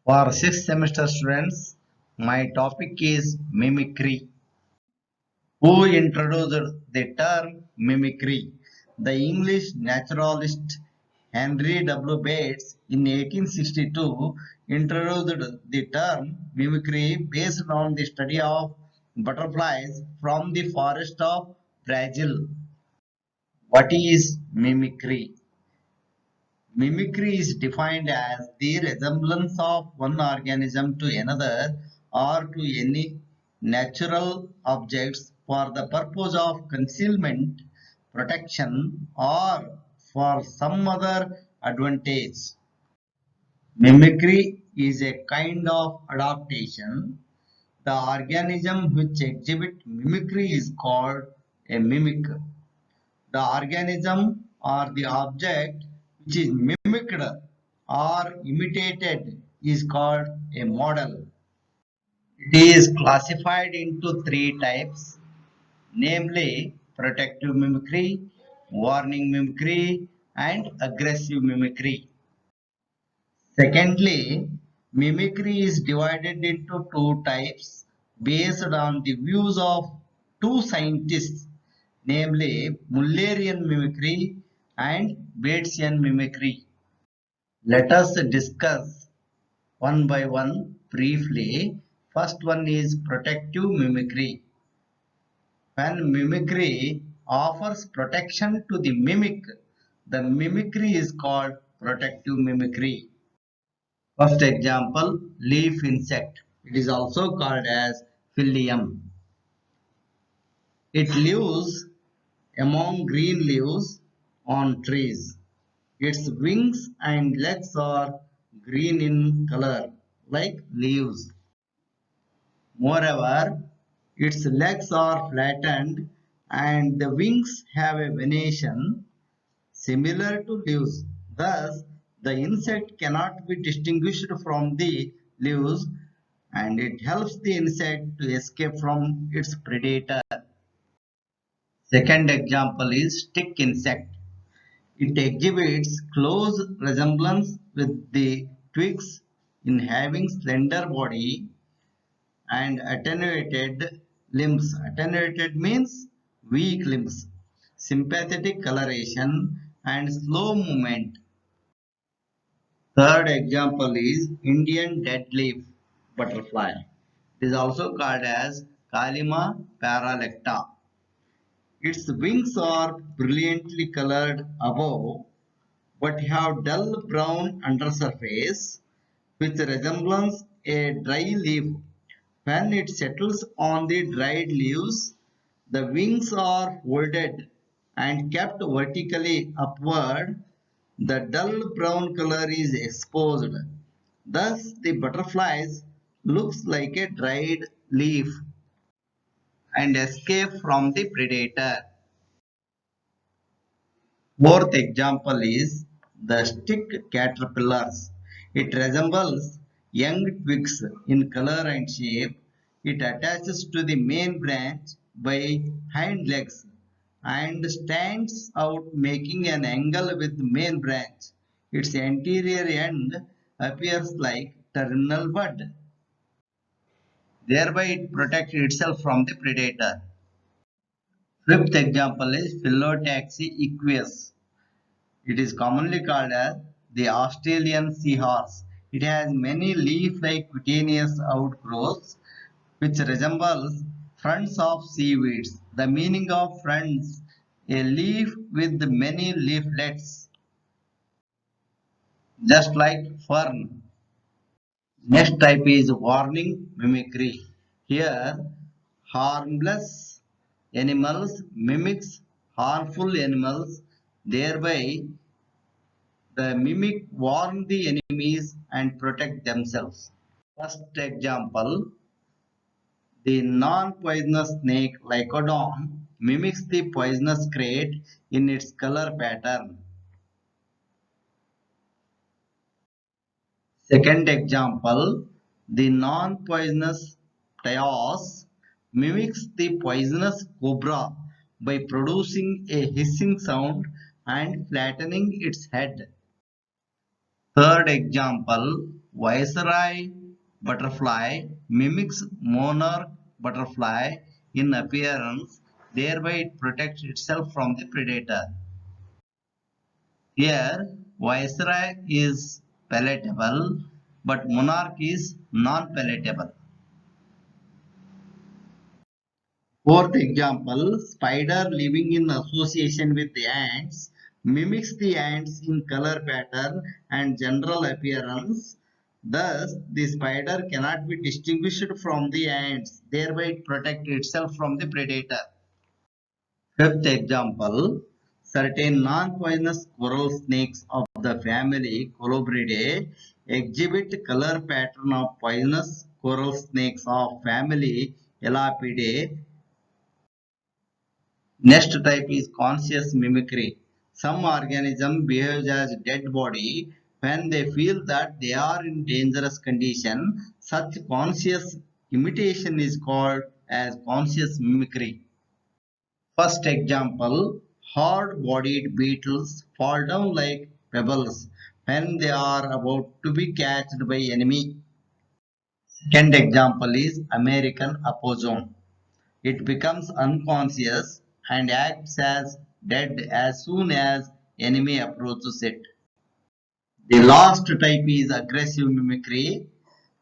For sixth semester students, my topic is mimicry. Who introduced the term mimicry? The English naturalist Henry W. Bates in 1862 introduced the term mimicry based on the study of butterflies from the forest of Brazil. What is mimicry? Mimicry is defined as the resemblance of one organism to another or to any natural objects for the purpose of concealment, protection, or for some other advantage. Mimicry is a kind of adaptation. The organism which exhibits mimicry is called a mimic. The organism or the object which is mimicked or imitated is called a model. It is classified into three types, namely protective mimicry, warning mimicry, and aggressive mimicry. Secondly, mimicry is divided into two types based on the views of two scientists, namely Mullerian mimicry and Batesian mimicry. Let us discuss one by one briefly. First one is protective mimicry. When mimicry offers protection to the mimic, the mimicry is called protective mimicry. First example, leaf insect. It is also called as Phyllium. It lives among green leaves on trees. Its wings and legs are green in color, like leaves. Moreover, its legs are flattened and the wings have a venation similar to leaves. Thus, the insect cannot be distinguished from the leaves and it helps the insect to escape from its predator. Second example is stick insect. It exhibits close resemblance with the twigs in having slender body and attenuated limbs. Attenuated means weak limbs, sympathetic coloration and slow movement. Third example is Indian deadleaf butterfly. It is also called as Kalima paralecta. Its wings are brilliantly colored above but have dull brown undersurface which resembles a dry leaf. When it settles on the dried leaves, the wings are folded and kept vertically upward. The dull brown color is exposed. Thus, the butterfly looks like a dried leaf and escape from the predator. Fourth example is the stick caterpillars. It resembles young twigs in color and shape. It attaches to the main branch by hind legs and stands out making an angle with the main branch. Its anterior end appears like terminal bud. Thereby it protects itself from the predator. Fifth example is Phyllotaxy equus. It is commonly called as the Australian seahorse. It has many leaf-like cutaneous outgrowths which resembles fronds of seaweeds. The meaning of fronds, a leaf with many leaflets, just like fern. Next type is warning mimicry. Here, harmless animals mimics harmful animals, thereby the mimic warn the enemies and protect themselves. First example, the non-poisonous snake Lycodon mimics the poisonous krait in its color pattern. Second example, the non-poisonous Taos mimics the poisonous cobra by producing a hissing sound and flattening its head. Third example, viceroy butterfly mimics monarch butterfly in appearance, thereby it protects itself from the predator. Here, viceroy is palatable, but monarch is non-palatable. Fourth example, spider living in association with the ants mimics the ants in color pattern and general appearance. Thus, the spider cannot be distinguished from the ants, thereby it protects itself from the predator. Fifth example, certain non-poisonous coral snakes of the family Colubridae exhibit color pattern of poisonous coral snakes of family Elapidae. Next type is conscious mimicry. Some organism behaves as dead body when they feel that they are in dangerous condition. Such conscious imitation is called as conscious mimicry. First example, hard-bodied beetles fall down like pebbles when they are about to be catched by enemy. Second example is American opossum. It becomes unconscious and acts as dead as soon as enemy approaches it. The last type is aggressive mimicry.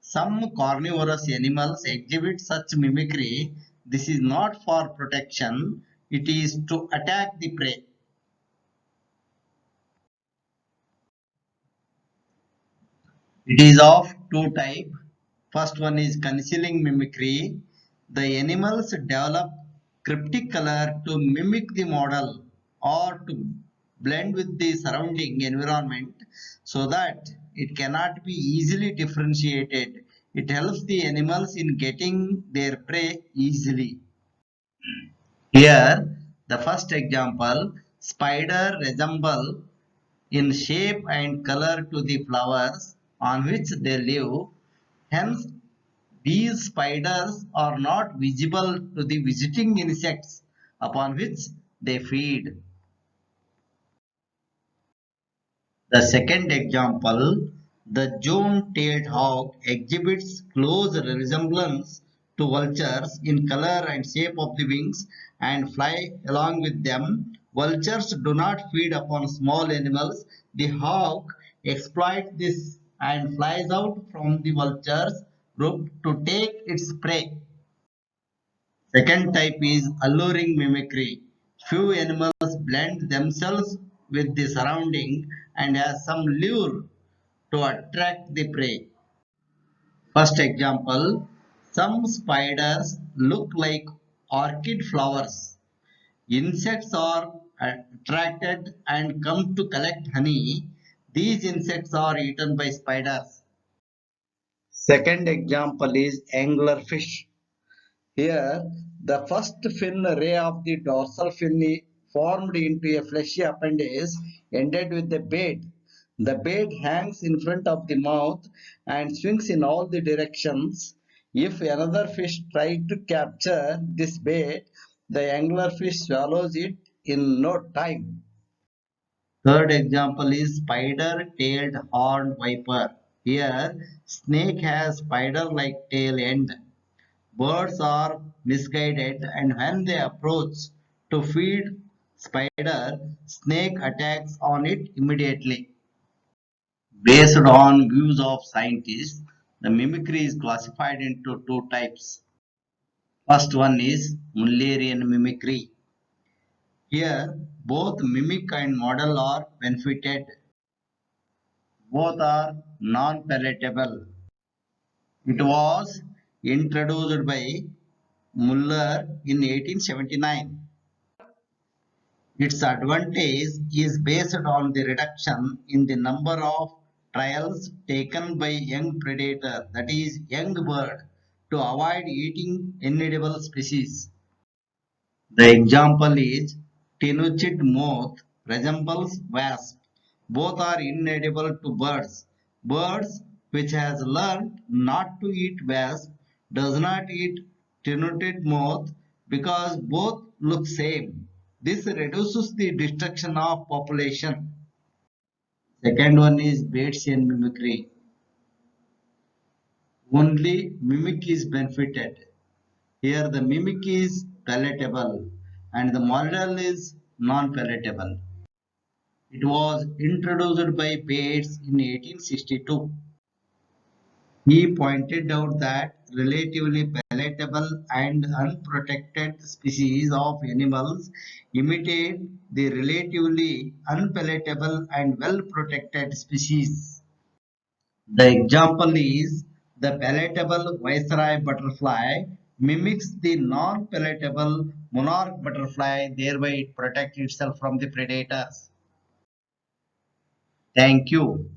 Some carnivorous animals exhibit such mimicry. This is not for protection, it is to attack the prey. It is of two types. First one is concealing mimicry. The animals develop cryptic color to mimic the model or to blend with the surrounding environment so that it cannot be easily differentiated. It helps the animals in getting their prey easily. Here, the first example, spider resemble in shape and color to the flowers on which they live. Hence, these spiders are not visible to the visiting insects upon which they feed. The second example, the jaune-tailed hawk exhibits close resemblance to vultures in color and shape of the wings and fly along with them. Vultures do not feed upon small animals. The hawk exploits this and flies out from the vultures group to take its prey. Second type is alluring mimicry. Few animals blend themselves with the surrounding and have some lure to attract the prey. First example, some spiders look like orchid flowers. Insects are attracted and come to collect honey. These insects are eaten by spiders. Second example is anglerfish. Here, the first fin ray of the dorsal fin formed into a fleshy appendage ended with a bait. The bait hangs in front of the mouth and swings in all the directions. If another fish tries to capture this bait, the anglerfish swallows it in no time. Third example is spider-tailed horned viper. Here, snake has spider-like tail end. Birds are misguided and when they approach to feed spider, snake attacks on it immediately. Based on views of scientists, the mimicry is classified into two types. First one is Mullerian mimicry. Here, both mimic and model are benefited. Both are non-palatable. It was introduced by Muller in 1879. Its advantage is based on the reduction in the number of trials taken by young predator, that is young bird, to avoid eating inedible species. The example is Tenochid moth resembles wasp. Both are inedible to birds. Birds which has learned not to eat wasp does not eat Tenochid moth because both look same. This reduces the destruction of population. Second one is Batesian mimicry. Only mimic is benefited. Here the mimic is palatable and the model is non-palatable. It was introduced by Bates in 1862. He pointed out that relatively palatable and unprotected species of animals imitate the relatively unpalatable and well-protected species. The example is the palatable viceroy butterfly mimics the non-palatable monarch butterfly, thereby it protects itself from the predators. Thank you.